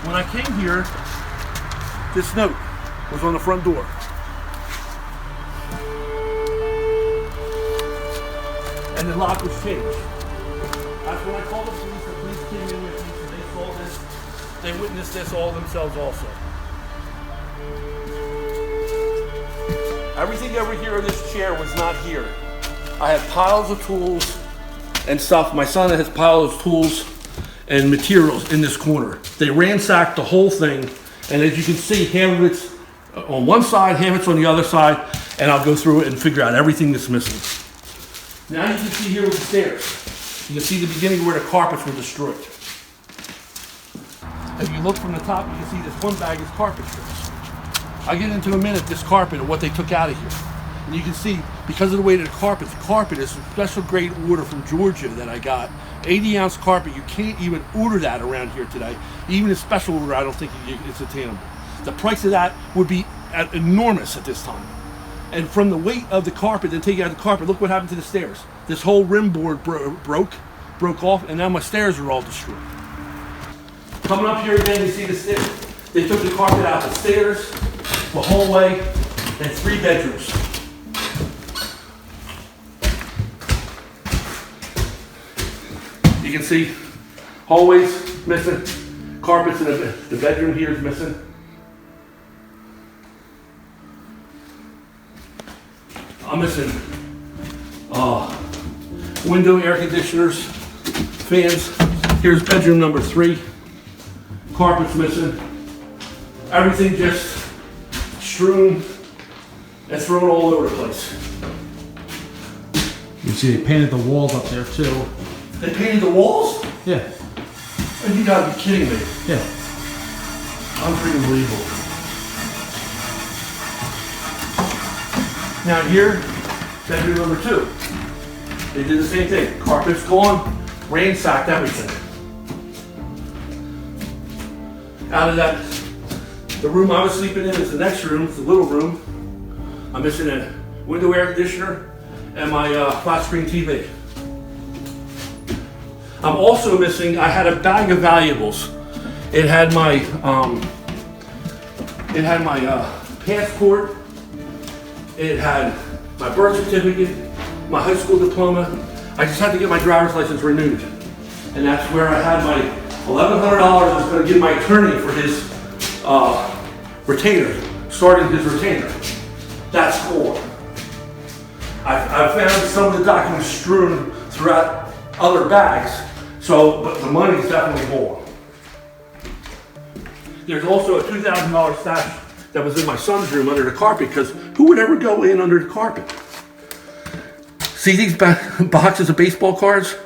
when I came here, this note was on the front door. And the lock was changed. That's when I called the police came in with me, so they saw this. They witnessed this all themselves also. Everything over here in this chair was not here. I have piles of tools and stuff. My son has piles of tools and materials in this corner. They ransacked the whole thing, and as you can see, half of it's on one side, half of it's on the other side, and I'll go through it and figure out everything that's missing. Now you can see here with the stairs. You can see the beginning where the carpets were destroyed. If you look from the top, you can see this one bag is carpet strips. I'll get into a minute this carpet and what they took out of here. And you can see, because of the weight of the carpet is a special grade order from Georgia that I got. 80-ounce carpet, you can't even order that around here today. Even a special order, I don't think it's attainable. The price of that would be enormous at this time. And from the weight of the carpet and taking out the carpet, look what happened to the stairs. This whole rim board broke off, and now my stairs are all destroyed. Coming up here again, you see the stairs. They took the carpet out the stairs, the hallway, and 3 bedrooms. You can see hallways missing, carpets in the bedroom here is missing. I'm missing window air conditioners, fans. Here's bedroom number 3. Carpet's missing. Everything just strewn and thrown all over the place. You see they painted the walls up there too. They painted the walls? Yeah. Oh, you gotta be kidding me. Yeah. Unbelievable. Now here, bedroom number 2. They did the same thing. Carpet's gone, ransacked everything. Out of that, the room I was sleeping in is the next room, it's the little room. I'm missing a window air conditioner and my flat screen TV. I'm also missing, I had a bag of valuables. It had my passport, it had my birth certificate, my high school diploma. I just had to get my driver's license renewed. And that's where I had my $1,100 I was going to give my attorney for his retainer, starting his retainer. That's gone. I found some of the documents strewn throughout other bags, but the money is definitely gone. There's also a $2,000 stash that was in my son's room under the carpet, because who would ever go in under the carpet? See these boxes of baseball cards?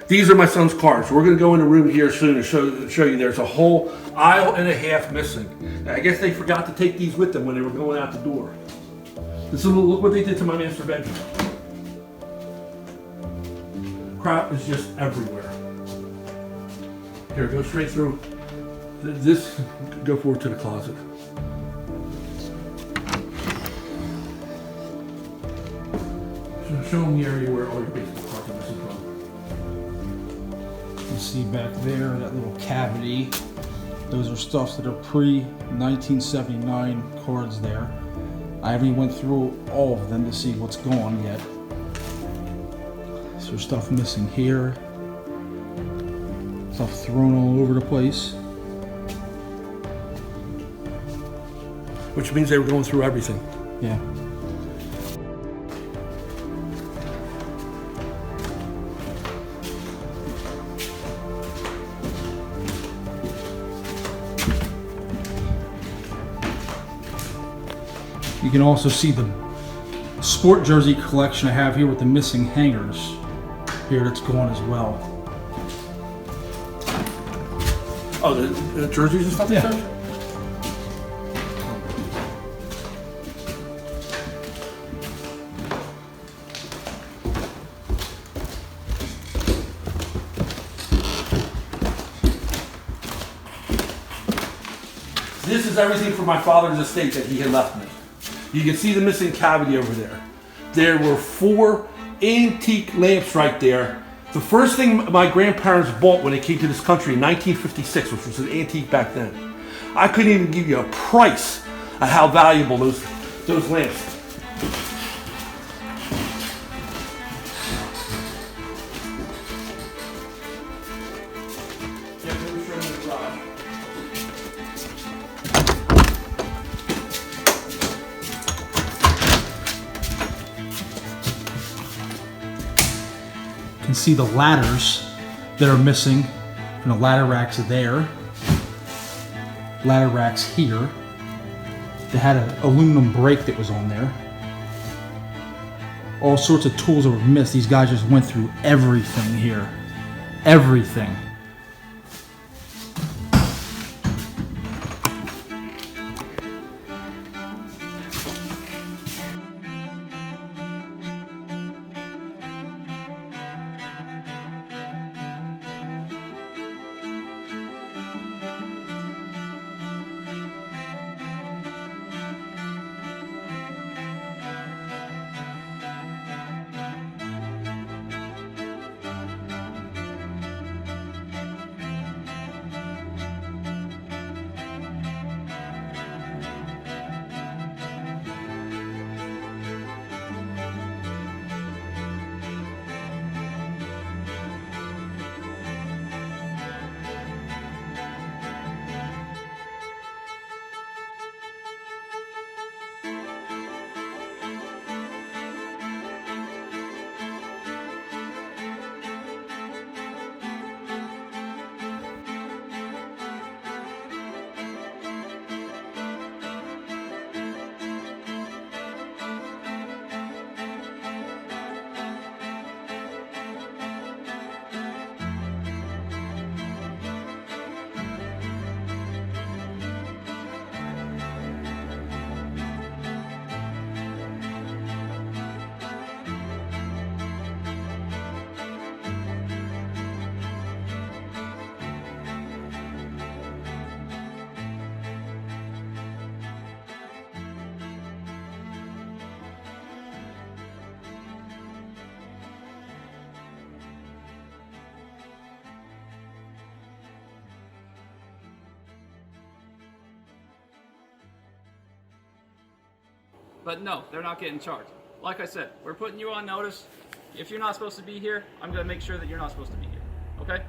These are my son's cards. We're going to go in the room here soon and show you there's a whole aisle and a half missing. I guess they forgot to take these with them when they were going out the door. Look what they did to my master bedroom. Crap is just everywhere. Here, go straight through. This, go forward to the closet. Show them the area where all your baseball cards are missing from. You see back there, that little cavity. Those are stuffs that are pre-1979 cards there. I haven't even went through all of them to see what's gone yet. So there's stuff missing here. Stuff thrown all over the place. Which means they were going through everything. Yeah. You can also see the sport jersey collection I have here with the missing hangers. Here, that's gone as well. Oh, the jerseys and stuff? Yeah. This is everything from my father's estate that he had left me. You can see the missing cavity over there. There were 4 antique lamps right there The first thing my grandparents bought when they came to this country in 1956, which was an antique back then, I couldn't even give you a price of how valuable those lamps. You can see the ladders that are missing from the ladder racks there. Ladder racks here. They had an aluminum brake that was on there. All sorts of tools that were missed. These guys just went through everything here. Everything. But no, they're not getting charged. Like I said, we're putting you on notice. If you're not supposed to be here, I'm going to make sure that you're not supposed to be here. Okay?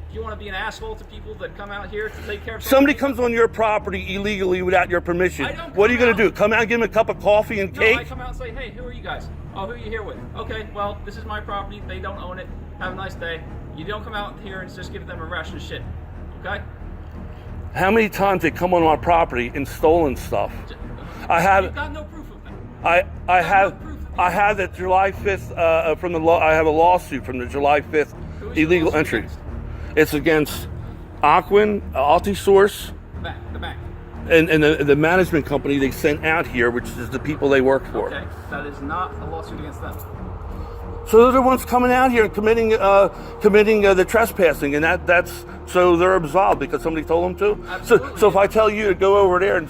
If you want to be an asshole to people that come out here to take care of somebody comes on your property illegally without your permission. What are you going to do? Come out and give them a cup of coffee and cake? No, I come out and say, hey, who are you guys? Oh, who are you here with? Okay, well, this is my property. They don't own it. Have a nice day. You don't come out here and just give them a ration of shit. Okay? How many times they come on my property and stolen stuff? You've got no proof of that. I have that July 5th from the law. I have a lawsuit from the July 5th illegal entry. Against? It's against Ocwen, Altisource, The bank. and the management company they sent out here, which is the people they work for. Okay, that is not a lawsuit against them. So they're the ones coming out here and committing the trespassing, and that's so they're absolved because somebody told them to. Absolutely. So if I tell you to go over there and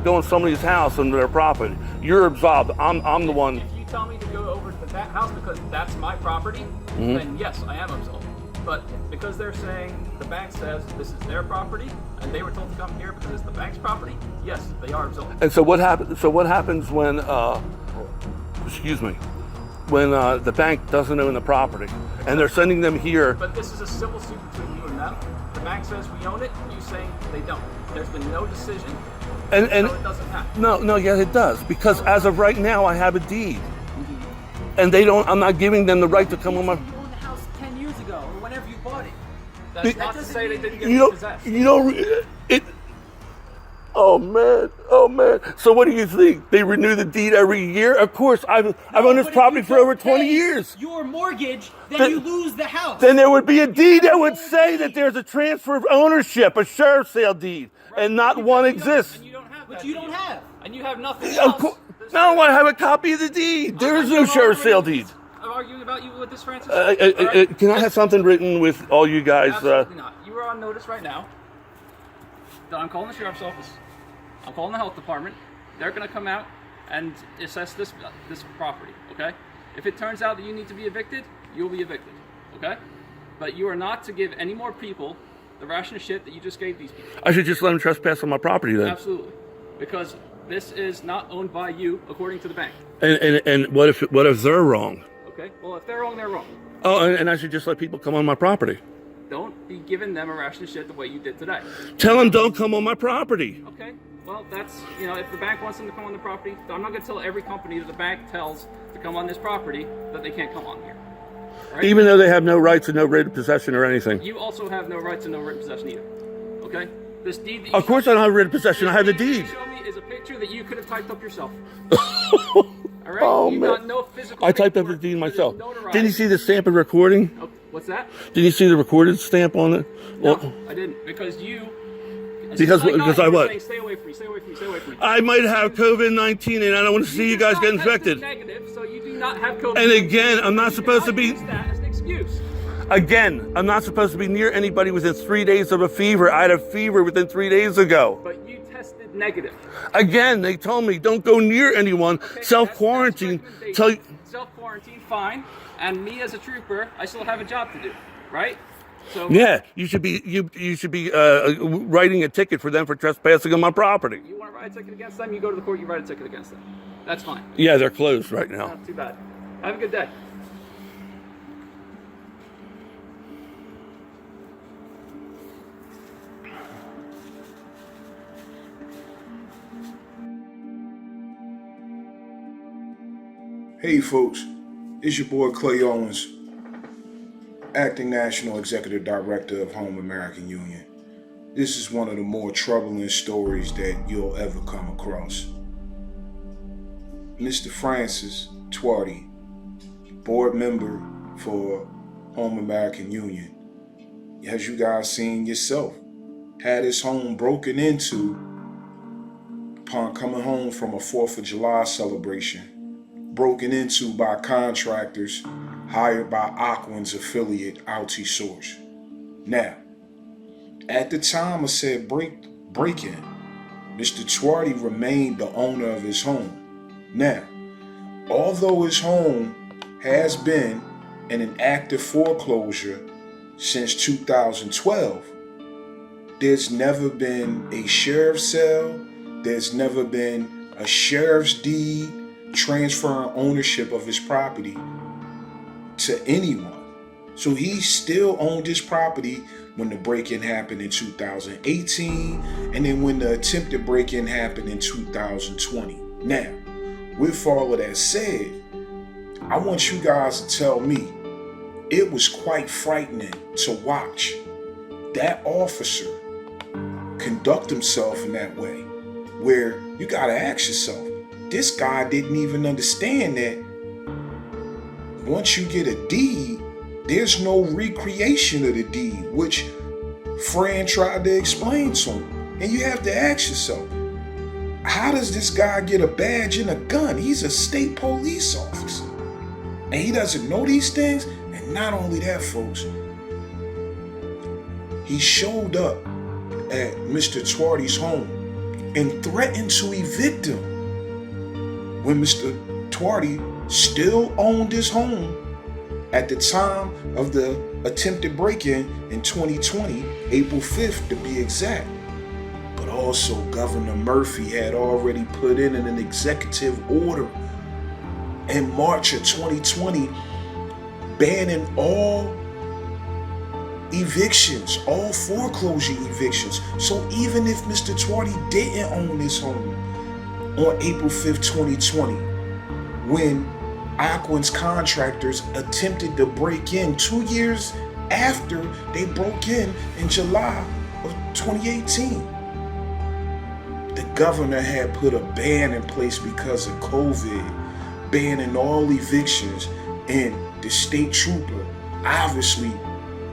go in somebody's house and their property, you're absolved. I'm the one. If you tell me to go over to that house because that's my property, then yes, I am absolved. But because they're saying the bank says this is their property and they were told to come here because it's the bank's property, yes, they are absolved. And so what happens? So what happens when? When the bank doesn't own the property and they're sending them here? But this is a civil suit between you and them. The bank says we own it. You saying they don't. There's been no decision. And so it doesn't happen. No, yeah, it does because as of right now, I have a deed, and they don't. I'm not giving them the right to come on my. You owned the house 10 years ago, or whenever you bought it. That's not to say they didn't get You possessed. it. Oh man. So what do you think? They renew the deed every year? Of course. I've owned this property for over 20 years. Your mortgage, then you lose the house. Then there would be a deed that would say that there's a transfer of ownership, a sheriff's sale deed, and not one exists. And you don't have But that you don't deed. have. And you have nothing Of else. course. No, I have a copy of the deed. There is no sheriff's sale deed. I'm arguing about you with this, Francis. All right? Can I have something written with all you guys? Absolutely not. You are on notice right now that I'm calling the sheriff's office. I'm calling the health department. They're going to come out and assess this property, okay? If it turns out that you need to be evicted, you'll be evicted. okay? But you are not to give any more people the ration of shit that you just gave these people. I should just let them trespass on my property then. Absolutely. Because this is not owned by you, according to the bank. And what if they're wrong? Okay? Well, if they're wrong, they're wrong. Oh, and I should just let people come on my property. Don't be giving them a ration of shit the way you did today. Tell them don't come on my property. Okay? Well, that's, if the bank wants them to come on the property, I'm not going to tell every company that the bank tells to come on this property that they can't come on here. Right? Even though they have no rights and no right of possession or anything. You also have no rights and no written possession either. Okay? This deed that you Of course I don't have written possession. I have the deed. you show me is a picture that you could have typed up yourself. All right? Oh, You man. got no physical I typed up the paperwork deed that is myself. notarized. Didn't you see the stamp and recording? Oh, what's that? Did you see the recorded stamp on it? No, I didn't. Because you... Because I what? Saying, stay away from me, stay away from me, stay away from me. I might have COVID-19 and I don't want to see you guys get infected. Negative, so you do not have COVID. And again, I'm not You supposed to cannot be... use that as an excuse. Again, I'm not supposed to be near anybody within 3 days of a fever. I had a fever within 3 days ago. But you tested negative. Again, they told me don't go near anyone. Okay, Self-quarantine. that's Tell you... Self-quarantine, fine. And me as a trooper, I still have a job to do, right? So Yeah, you should be writing a ticket for them for trespassing on my property. you want to write a ticket against them, you go to the court, you write a ticket against them. That's fine. Yeah, they're closed right now. Not too bad. Have a good day. Hey folks, it's your boy Clay Owens, Acting National Executive Director of Home American Union. This is one of the more troubling stories that you'll ever come across. Mr. Francis Twardy, board member for Home American Union, as you guys seen yourself, had his home broken into upon coming home from a 4th of July celebration. Broken into by contractors hired by Ocwen's affiliate, Source. Now, at the time of said break-in, Mr. Twardy remained the owner of his home. Now, although his home has been in an active foreclosure since 2012, there's never been a sheriff's sale, there's never been a sheriff's deed transferring ownership of his property to anyone. So he still owned his property when the break-in happened in 2018, and then when the attempted break-in happened in 2020. Now, with all of that said, I want you guys to tell me, it was quite frightening to watch that officer conduct himself in that way, where you gotta ask yourself, this guy didn't even understand that once you get a deed, there's no recreation of the deed, which Fran tried to explain to him. And you have to ask yourself, how does this guy get a badge and a gun? He's a state police officer. And he doesn't know these things? And not only that, folks, he showed up at Mr. Twardy's home and threatened to evict him when Mr. Twardy still owned his home at the time of the attempted break-in in 2020, April 5th to be exact. But also Governor Murphy had already put in an executive order in March of 2020 banning all evictions, all foreclosure evictions. So even if Mr. Twardy didn't own his home on April 5th, 2020, when Ocwen's contractors attempted to break in 2 years after they broke in July of 2018. The governor had put a ban in place because of COVID, banning all evictions, and the state trooper, obviously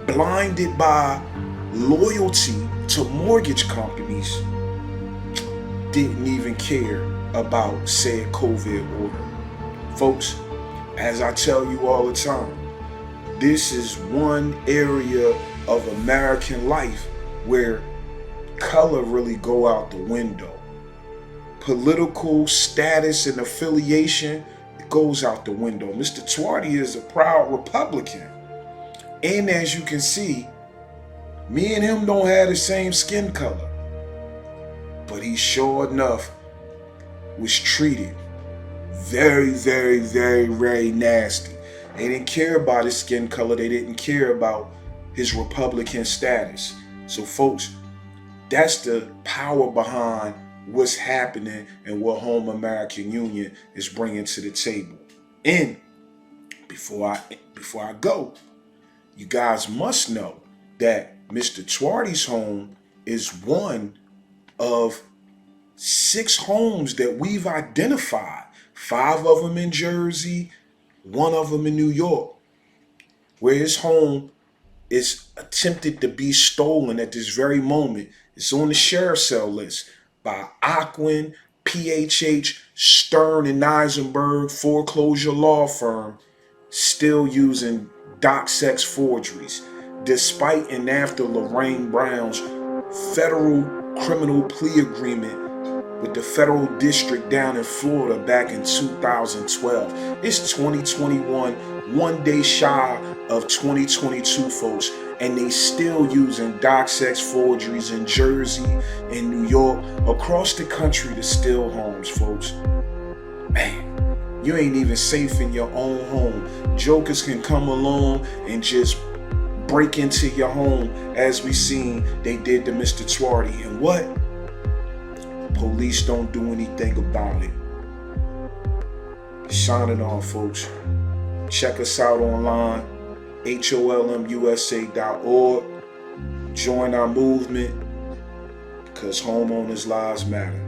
blinded by loyalty to mortgage companies, didn't even care about said COVID order. Folks, as I tell you all the time, this is one area of American life where color really go out the window. Political status and affiliation goes out the window. Mr. Twardy is a proud Republican. And as you can see, me and him don't have the same skin color. But he sure enough was treated very, very, very, very nasty. They didn't care about his skin color. They didn't care about his Republican status. So folks, that's the power behind what's happening and what Home American Union is bringing to the table. And before I go, you guys must know that Mr. Twardy's home is one of 6 homes that we've identified. 5 of them in Jersey, 1 of them in New York, where his home is attempted to be stolen at this very moment. It's on the sheriff's cell list by Ocwen, PHH, Stern and Eisenberg foreclosure law firm, still using doc sex forgeries, despite and after Lorraine Brown's federal criminal plea agreement with the federal district down in Florida back in 2012. It's 2021, 1 day shy of 2022, folks, and they still using doc sex forgeries in Jersey, in New York, across the country to steal homes, folks. Man, you ain't even safe in your own home. Jokers can come along and just break into your home, as we seen they did to Mr. Twardy. And what? Police don't do anything about it. Signing off, folks. Check us out online, holmusa.org. Join our movement, because homeowners' lives matter.